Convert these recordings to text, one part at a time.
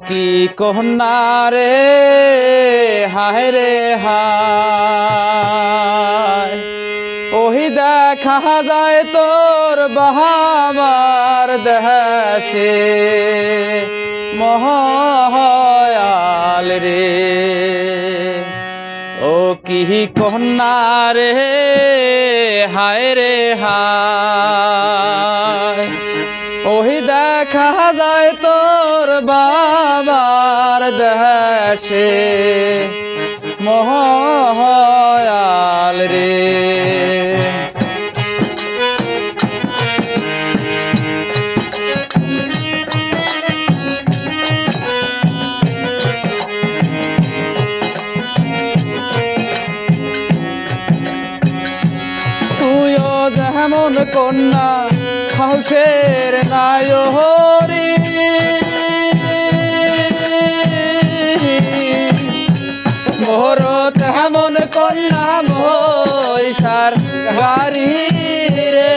কি কন্যা রে হায় রে হায় ওহি দেখা যায় তোর বাহাবার দেশে মহায়াল রে ও কি কন্যা রে হায় রে হায় ওহি দেখা যায় তোর বাবার দেশে মহায়াল রে তুইও যেমন কন্যা হাউসের নায়রি মোর তেমন কন্যা মহিষার গাড়ি রে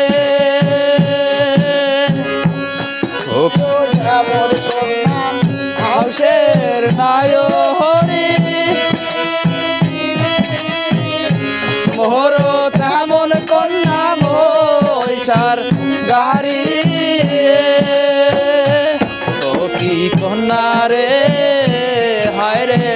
হাউসের নায়রি মোর তেমন কন্যা মহিষার গাড়ি